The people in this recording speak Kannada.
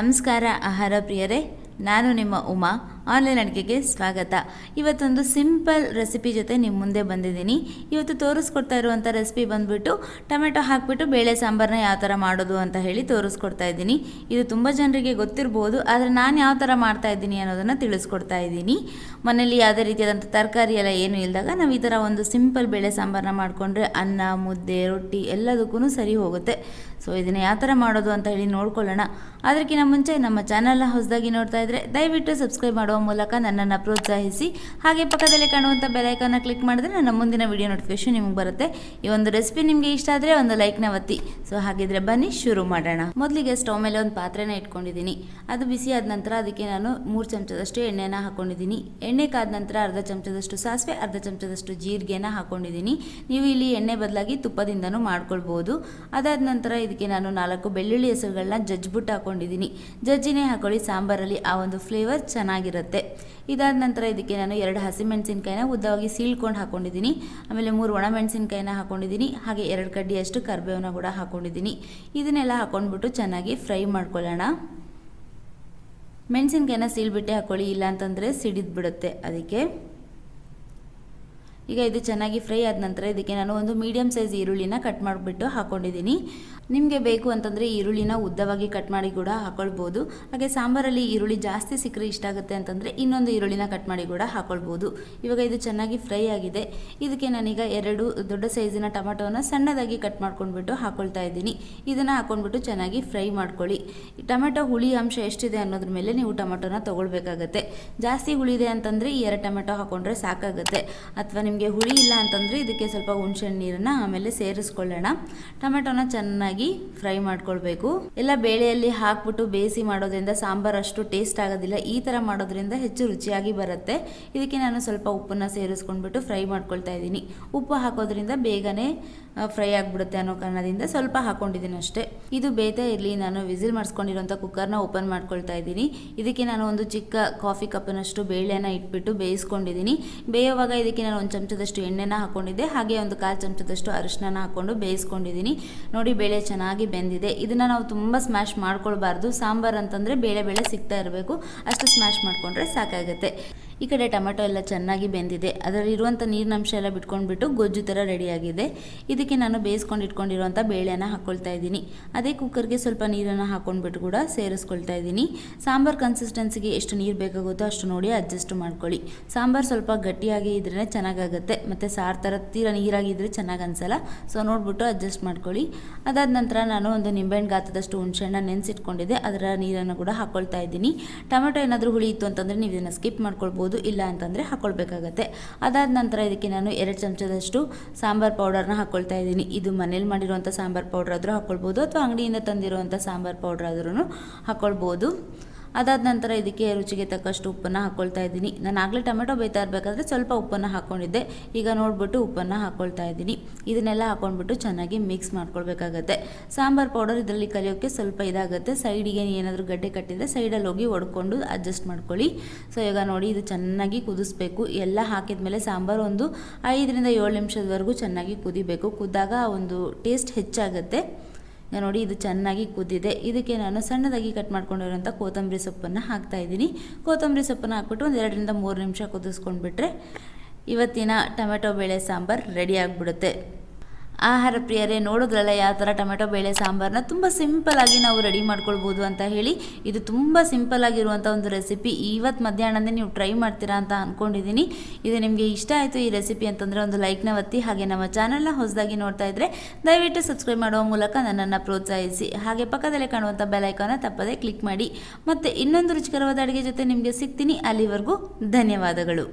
ನಮಸ್ಕಾರ ಆಹಾರ ಪ್ರಿಯರೇ, ನಾನು ನಿಮ್ಮ ಉಮಾ. ಆನ್ಲೈನ್ ಅಡುಗೆಗೆ ಸ್ವಾಗತ. ಇವತ್ತೊಂದು ಸಿಂಪಲ್ ರೆಸಿಪಿ ಜೊತೆ ನಿಮ್ಮ ಮುಂದೆ ಬಂದಿದ್ದೀನಿ. ಇವತ್ತು ತೋರಿಸ್ಕೊಡ್ತಾ ಇರುವಂಥ ರೆಸಿಪಿ ಬಂದುಬಿಟ್ಟು ಟೊಮೆಟೊ ಹಾಕಿಬಿಟ್ಟು ಬೇಳೆ ಸಾಂಬಾರನ್ನ ಯಾವ ಥರ ಮಾಡೋದು ಅಂತ ಹೇಳಿ ತೋರಿಸ್ಕೊಡ್ತಾ ಇದ್ದೀನಿ. ಇದು ತುಂಬ ಜನರಿಗೆ ಗೊತ್ತಿರ್ಬೋದು, ಆದರೆ ನಾನು ಯಾವ ಥರ ಮಾಡ್ತಾ ಇದ್ದೀನಿ ಅನ್ನೋದನ್ನು ತಿಳಿಸ್ಕೊಡ್ತಾ ಇದ್ದೀನಿ. ಮನೇಲಿ ಯಾವುದೇ ರೀತಿಯಾದಂಥ ತರಕಾರಿ ಎಲ್ಲ ಏನೂ ಇಲ್ಲದಾಗ ನಾವು ಈ ಥರ ಒಂದು ಸಿಂಪಲ್ ಬೇಳೆ ಸಾಂಬಾರನ್ನ ಮಾಡಿಕೊಂಡ್ರೆ ಅನ್ನ, ಮುದ್ದೆ, ರೊಟ್ಟಿ ಎಲ್ಲದಕ್ಕೂ ಸರಿ ಹೋಗುತ್ತೆ. ಸೊ ಇದನ್ನು ಯಾವ ಥರ ಮಾಡೋದು ಅಂತ ಹೇಳಿ ನೋಡ್ಕೊಳ್ಳೋಣ. ಅದಕ್ಕಿಂತ ಮುಂಚೆ ನಮ್ಮ ಚಾನಲ್ನ ಹೊಸದಾಗಿ ನೋಡ್ತಾ ಇದ್ದರೆ ದಯವಿಟ್ಟು ಸಬ್ಸ್ಕ್ರೈಬ್ ಮಾಡುವ ಮೂಲಕ ನನ್ನನ್ನು ಪ್ರೋತ್ಸಾಹಿಸಿ. ಹಾಗೆ ಪಕ್ಕದಲ್ಲಿ ಕಾಣುವಂಥ ಬೆಲ್ ಐಕಾನ್ನ ಕ್ಲಿಕ್ ಮಾಡಿದ್ರೆ ನನ್ನ ಮುಂದಿನ ವಿಡಿಯೋ ನೋಟಿಫಿಕೇಶನ್ ನಿಮಗೆ ಬರುತ್ತೆ. ಈ ಒಂದು ರೆಸಿಪಿ ನಿಮಗೆ ಇಷ್ಟ ಆದರೆ ಒಂದು ಲೈಕ್ನ ಒತ್ತಿ. ಸೊ ಹಾಗಿದ್ರೆ ಬನ್ನಿ ಶುರು ಮಾಡೋಣ. ಮೊದಲಿಗೆ ಸ್ಟವ್ ಮೇಲೆ ಒಂದು ಪಾತ್ರೆನ ಇಟ್ಕೊಂಡಿದ್ದೀನಿ. ಅದು ಬಿಸಿ ಆದ ನಂತರ ಅದಕ್ಕೆ ನಾನು 3 ಚಮಚದಷ್ಟು ಎಣ್ಣೆನ ಹಾಕೊಂಡಿದ್ದೀನಿ. ಎಣ್ಣೆ ಕಾದ ನಂತರ ಅರ್ಧ ಚಮಚದಷ್ಟು ಸಾಸಿವೆ, ಅರ್ಧ ಚಮಚದಷ್ಟು ಜೀರಿಗೆನ ಹಾಕೊಂಡಿದ್ದೀನಿ. ನೀವು ಇಲ್ಲಿ ಎಣ್ಣೆ ಬದಲಾಗಿ ತುಪ್ಪದಿಂದನೂ ಮಾಡ್ಕೊಳ್ಬೋದು. ಅದಾದ ನಂತರ ಇದಕ್ಕೆ ನಾನು 4 ಬೆಳ್ಳುಳ್ಳಿ ಹೆಸರುಗಳನ್ನ ಜಜ್ಜಿಬಿಟ್ಟು ಹಾಕೊಂಡಿದ್ದೀನಿ. ಜಜ್ಜಿನೇ ಹಾಕೊಳ್ಳಿ, ಸಾಂಬಾರಲ್ಲಿ ಆ ಒಂದು ಫ್ಲೇವರ್ ಚೆನ್ನಾಗಿರುತ್ತೆ. ಇದಾದ ನಂತರ ಇದಕ್ಕೆ ನಾನು 2 ಹಸಿಮೆಣಸಿನ್ಕಾಯಿನ ಉದ್ದವಾಗಿ ಸೀಳ್ಕೊಂಡು ಹಾಕೊಂಡಿದ್ದೀನಿ. ಆಮೇಲೆ 3 ಒಣಮೆಣಸಿನ್ಕಾಯಿನ ಹಾಕೊಂಡಿದ್ದೀನಿ. ಹಾಗೆ 2 ಕಡ್ಡಿಯಷ್ಟು ಕರಿಬೇವನ್ನ ಕೂಡ ಹಾಕೊಂಡಿದ್ದೀನಿ. ಇದನ್ನೆಲ್ಲ ಹಾಕೊಂಡ್ಬಿಟ್ಟು ಚೆನ್ನಾಗಿ ಫ್ರೈ ಮಾಡ್ಕೊಳ್ಳೋಣ. ಮೆಣಸಿನ್ಕಾಯಿನ ಸೀಳ್ಬಿಟ್ಟೆ ಹಾಕೊಳ್ಳಿ, ಇಲ್ಲ ಅಂತಂದರೆ ಸಿಡಿದು ಬಿಡುತ್ತೆ. ಅದಕ್ಕೆ ಈಗ ಇದು ಚೆನ್ನಾಗಿ ಫ್ರೈ ಆದ ನಂತರ ಇದಕ್ಕೆ ನಾನು ಒಂದು ಮೀಡಿಯಮ್ ಸೈಜ್ ಈರುಳ್ಳಿನ ಕಟ್ ಮಾಡಿಬಿಟ್ಟು ಹಾಕೊಂಡಿದ್ದೀನಿ. ನಿಮಗೆ ಬೇಕು ಅಂತಂದರೆ ಈರುಳ್ಳಿನ ಉದ್ದವಾಗಿ ಕಟ್ ಮಾಡಿ ಕೂಡ ಹಾಕೊಳ್ಬೋದು. ಹಾಗೆ ಸಾಂಬಾರಲ್ಲಿ ಈರುಳ್ಳಿ ಜಾಸ್ತಿ ಸಿಕ್ಕರೆ ಇಷ್ಟ ಆಗುತ್ತೆ ಅಂತಂದರೆ ಇನ್ನೊಂದು ಈರುಳ್ಳಿನ ಕಟ್ ಮಾಡಿ ಕೂಡ ಹಾಕೊಳ್ಬೋದು. ಇವಾಗ ಇದು ಚೆನ್ನಾಗಿ ಫ್ರೈ ಆಗಿದೆ. ಇದಕ್ಕೆ ನಾನೀಗ 2 ದೊಡ್ಡ ಸೈಜಿನ ಟೊಮೆಟೊನ ಸಣ್ಣದಾಗಿ ಕಟ್ ಮಾಡ್ಕೊಂಡ್ಬಿಟ್ಟು ಹಾಕೊಳ್ತಾ ಇದ್ದೀನಿ. ಇದನ್ನು ಹಾಕೊಂಡ್ಬಿಟ್ಟು ಚೆನ್ನಾಗಿ ಫ್ರೈ ಮಾಡ್ಕೊಳ್ಳಿ. ಟೊಮೆಟೊ ಹುಳಿ ಅಂಶ ಎಷ್ಟಿದೆ ಅನ್ನೋದ್ರ ಮೇಲೆ ನೀವು ಟೊಮೆಟೊನ ತೊಗೊಳ್ಬೇಕಾಗತ್ತೆ. ಜಾಸ್ತಿ ಹುಳಿ ಇದೆ ಅಂತಂದರೆ 2 ಟೊಮೆಟೊ ಹಾಕೊಂಡ್ರೆ ಸಾಕಾಗುತ್ತೆ. ಅಥವಾ ನಿಮಗೆ ಹುಳಿ ಇಲ್ಲ ಅಂತಂದರೆ ಇದಕ್ಕೆ ಸ್ವಲ್ಪ ಹುಣಸೆಹಣ್ಣು ನೀರನ್ನು ಆಮೇಲೆ ಸೇರಿಸ್ಕೊಳ್ಳೋಣ. ಟೊಮೆಟೊನ ಚೆನ್ನಾಗಿ ಫ್ರೈ ಮಾಡ್ಕೊಳ್ಬೇಕು. ಎಲ್ಲ ಬೇಳೆಯಲ್ಲಿ ಹಾಕ್ಬಿಟ್ಟು ಬೇಯಿಸಿ ಮಾಡೋದ್ರಿಂದ ಸಾಂಬಾರು ಅಷ್ಟು ಟೇಸ್ಟ್ ಆಗೋದಿಲ್ಲ. ಈ ಥರ ಮಾಡೋದ್ರಿಂದ ಹೆಚ್ಚು ರುಚಿಯಾಗಿ ಬರುತ್ತೆ. ಇದಕ್ಕೆ ನಾನು ಸ್ವಲ್ಪ ಉಪ್ಪನ್ನು ಸೇರಿಸ್ಕೊಂಡ್ಬಿಟ್ಟು ಫ್ರೈ ಮಾಡ್ಕೊಳ್ತಾ ಇದ್ದೀನಿ. ಉಪ್ಪು ಹಾಕೋದ್ರಿಂದ ಬೇಗನೆ ಫ್ರೈ ಆಗಿಬಿಡುತ್ತೆ ಅನ್ನೋ ಕಾರಣದಿಂದ ಸ್ವಲ್ಪ ಹಾಕೊಂಡಿದ್ದೀನಿ ಅಷ್ಟೇ. ಇದು ಬೇಯ್ತಾ ಇರಲಿ. ನಾನು ವಿಸಿಲ್ ಮಾಡಿಸ್ಕೊಂಡಿರೋಂಥ ಕುಕ್ಕರ್ನ ಓಪನ್ ಮಾಡ್ಕೊಳ್ತಾ ಇದ್ದೀನಿ. ಇದಕ್ಕೆ ನಾನು ಒಂದು ಚಿಕ್ಕ ಕಾಫಿ ಕಪ್ಪಿನಷ್ಟು ಬೇಳೆನ ಇಟ್ಬಿಟ್ಟು ಬೇಯಿಸ್ಕೊಂಡಿದ್ದೀನಿ. ಬೇಯುವಾಗ ಇದಕ್ಕೆ ನಾನು 1 ಚಮಚದಷ್ಟು ಎಣ್ಣೆನ ಹಾಕೊಂಡಿದ್ದೆ. ಹಾಗೆ ಒಂದು 1/4 ಚಮಚದಷ್ಟು ಅರಿಶಿನ ಹಾಕೊಂಡು ಬೇಯಿಸ್ಕೊಂಡಿದ್ದೀನಿ. ನೋಡಿ, ಬೇಳೆ ಚೆನ್ನಾಗಿ ಬೆಂದಿದೆ. ಇದನ್ನು ನಾವು ತುಂಬ ಸ್ಮ್ಯಾಶ್ ಮಾಡ್ಕೊಳ್ಬಾರ್ದು. ಸಾಂಬಾರು ಅಂತಂದರೆ ಬೇಳೆ ಸಿಗ್ತಾ ಇರಬೇಕು, ಅಷ್ಟು ಸ್ಮ್ಯಾಶ್ ಮಾಡಿಕೊಂಡ್ರೆ ಸಾಕಾಗುತ್ತೆ. ಈ ಕಡೆ ಟೊಮೆಟೊ ಎಲ್ಲ ಚೆನ್ನಾಗಿ ಬೆಂದಿದೆ. ಅದರಲ್ಲಿರುವಂಥ ನೀರಿನಂಶ ಎಲ್ಲ ಬಿಟ್ಕೊಂಡ್ಬಿಟ್ಟು ಗೊಜ್ಜು ಥರ ರೆಡಿಯಾಗಿದೆ. ಇದಕ್ಕೆ ನಾನು ಬೇಯಿಸ್ಕೊಂಡು ಇಟ್ಕೊಂಡಿರುವಂಥ ಬೇಳೆನ ಹಾಕ್ಕೊಳ್ತಾ ಇದ್ದೀನಿ. ಅದೇ ಕುಕ್ಕರ್ಗೆ ಸ್ವಲ್ಪ ನೀರನ್ನು ಹಾಕ್ಕೊಂಡ್ಬಿಟ್ಟು ಕೂಡ ಸೇರಿಸ್ಕೊಳ್ತಾ ಇದ್ದೀನಿ. ಸಾಂಬಾರು ಕನ್ಸಿಸ್ಟೆನ್ಸಿಗೆ ಎಷ್ಟು ನೀರು ಬೇಕಾಗುತ್ತೋ ಅಷ್ಟು ನೋಡಿ ಅಡ್ಜಸ್ಟ್ ಮಾಡ್ಕೊಳ್ಳಿ. ಸಾಂಬಾರು ಸ್ವಲ್ಪ ಗಟ್ಟಿಯಾಗಿ ಇದ್ರೇ ಚೆನ್ನಾಗಾಗುತ್ತೆ, ಮತ್ತು ಸಾರು ಥರ ತೀರ ನೀರಾಗಿದ್ದರೆ ಚೆನ್ನಾಗಿ ಅನಿಸಲ್ಲ. ಸೊ ನೋಡ್ಬಿಟ್ಟು ಅಡ್ಜಸ್ಟ್ ಮಾಡ್ಕೊಳ್ಳಿ. ಅದಾದ ನಂತರ ನಾನು ಒಂದು ನಿಂಬೆಹಣ್ಣು ಗಾತ್ರದಷ್ಟು ಹುಣಸೆಹಣ್ಣು ನೆನೆಸಿಟ್ಕೊಂಡಿದ್ದೆ. ಅದರ ನೀರನ್ನು ಕೂಡ ಹಾಕ್ಕೊಳ್ತಾ ಇದ್ದೀನಿ. ಟೊಮೆಟೊ ಏನಾದರೂ ಹುಳಿ ಇತ್ತು ಅಂತಂದರೆ ನೀವು ಇದನ್ನು ಸ್ಕಿಪ್ ಮಾಡ್ಕೊಳ್ಬೋದು, ಇಲ್ಲ ಅಂತಂದರೆ ಹಾಕ್ಕೊಳ್ಬೇಕಾಗತ್ತೆ. ಅದಾದ ನಂತರ ಇದಕ್ಕೆ ನಾನು 2 ಚಮಚದಷ್ಟು ಸಾಂಬಾರು ಪೌಡರ್ನ ಹಾಕ್ಕೊಳ್ತಾ ಇದ್ದೀನಿ. ಇದು ಮನೇಲಿ ಮಾಡಿರುವಂಥ ಸಾಂಬಾರು ಪೌಡರ್ ಆದರೂ ಹಾಕ್ಕೊಳ್ಬೋದು, ಅಥವಾ ಅಂಗಡಿಯಿಂದ ತಂದಿರುವಂಥ ಸಾಂಬಾರು ಪೌಡರ್ ಆದ್ರೂ ಹಾಕ್ಕೊಳ್ಬೋದು. ಅದಾದ ನಂತರ ಇದಕ್ಕೆ ರುಚಿಗೆ ತಕ್ಕಷ್ಟು ಉಪ್ಪನ್ನು ಹಾಕ್ಕೊಳ್ತಾ ಇದ್ದೀನಿ. ನಾನು ಆಗಲೇ ಟೊಮೆಟೊ ಬೇಯ್ತಾ ಇರಬೇಕಾದ್ರೆ ಸ್ವಲ್ಪ ಉಪ್ಪನ್ನು ಹಾಕ್ಕೊಂಡಿದ್ದೆ. ಈಗ ನೋಡಿಬಿಟ್ಟು ಉಪ್ಪನ್ನು ಹಾಕ್ಕೊಳ್ತಾ ಇದ್ದೀನಿ. ಇದನ್ನೆಲ್ಲ ಹಾಕ್ಕೊಂಡ್ಬಿಟ್ಟು ಚೆನ್ನಾಗಿ ಮಿಕ್ಸ್ ಮಾಡ್ಕೊಳ್ಬೇಕಾಗತ್ತೆ. ಸಾಂಬಾರು ಪೌಡರ್ ಇದರಲ್ಲಿ ಕಲಿಯೋಕ್ಕೆ ಸ್ವಲ್ಪ ಇದಾಗುತ್ತೆ. ಸೈಡಿಗೆ ಏನಾದರೂ ಗಡ್ಡೆ ಕಟ್ಟಿದರೆ ಸೈಡಲ್ಲಿ ಹೋಗಿ ಒಡ್ಕೊಂಡು ಅಡ್ಜಸ್ಟ್ ಮಾಡ್ಕೊಳ್ಳಿ. ಸೊ ಈಗ ನೋಡಿ, ಇದು ಚೆನ್ನಾಗಿ ಕುದಿಸ್ಬೇಕು. ಎಲ್ಲ ಹಾಕಿದ ಮೇಲೆ ಸಾಂಬಾರು ಒಂದು 5 ರಿಂದ 7 ನಿಮಿಷದವರೆಗೂ ಚೆನ್ನಾಗಿ ಕುದಿಬೇಕು. ಕುದ್ದಾಗ ಒಂದು ಟೇಸ್ಟ್ ಹೆಚ್ಚಾಗುತ್ತೆ. ನೋಡಿ, ಇದು ಚೆನ್ನಾಗಿ ಕುದ್ದಿದೆ. ಇದಕ್ಕೆ ನಾನು ಸಣ್ಣದಾಗಿ ಕಟ್ ಮಾಡ್ಕೊಂಡಿರೋಂಥ ಕೊತ್ತಂಬರಿ ಸೊಪ್ಪನ್ನು ಹಾಕ್ತಾ ಇದ್ದೀನಿ. ಕೊತ್ತಂಬರಿ ಸೊಪ್ಪನ್ನು ಹಾಕ್ಬಿಟ್ಟು ಒಂದು 2 ರಿಂದ 3 ನಿಮಿಷ ಕುದಿಸ್ಕೊಂಡ್ಬಿಟ್ರೆ ಇವತ್ತಿನ ಟೊಮೆಟೊ ಬೇಳೆ ಸಾಂಬಾರು ರೆಡಿ ಆಗಿಬಿಡುತ್ತೆ. ಆಹಾರ ಪ್ರಿಯರೇ, ನೋಡೋದ್ರಲ್ಲ ಯಾವ ಥರ ಟೊಮೆಟೊ ಬೇಳೆ ಸಾಂಬಾರನ್ನ ತುಂಬ ಸಿಂಪಲ್ಲಾಗಿ ನಾವು ರೆಡಿ ಮಾಡ್ಕೊಳ್ಬೋದು ಅಂತ ಹೇಳಿ. ಇದು ತುಂಬ ಸಿಂಪಲ್ ಆಗಿರುವಂಥ ಒಂದು ರೆಸಿಪಿ. ಇವತ್ತು ಮಧ್ಯಾಹ್ನನೇ ನೀವು ಟ್ರೈ ಮಾಡ್ತೀರಾ ಅಂತ ಅಂದ್ಕೊಂಡಿದ್ದೀನಿ. ಇದು ನಿಮಗೆ ಇಷ್ಟ ಆಯಿತು ಈ ರೆಸಿಪಿ ಅಂತಂದರೆ ಒಂದು ಲೈಕ್ನ ಒತ್ತಿ. ಹಾಗೆ ನಮ್ಮ ಚಾನಲ್ನ ಹೊಸದಾಗಿ ನೋಡ್ತಾ ಇದ್ದರೆ ದಯವಿಟ್ಟು ಸಬ್ಸ್ಕ್ರೈಬ್ ಮಾಡುವ ಮೂಲಕ ನನ್ನನ್ನು ಪ್ರೋತ್ಸಾಹಿಸಿ. ಹಾಗೆ ಪಕ್ಕದಲ್ಲೇ ಕಾಣುವಂಥ ಬೆಲ್ ಐಕಾನ್ನ ತಪ್ಪದೇ ಕ್ಲಿಕ್ ಮಾಡಿ. ಮತ್ತು ಇನ್ನೊಂದು ರುಚಿಕರವಾದ ಅಡುಗೆ ಜೊತೆ ನಿಮಗೆ ಸಿಗ್ತೀನಿ. ಅಲ್ಲಿವರೆಗೂ ಧನ್ಯವಾದಗಳು.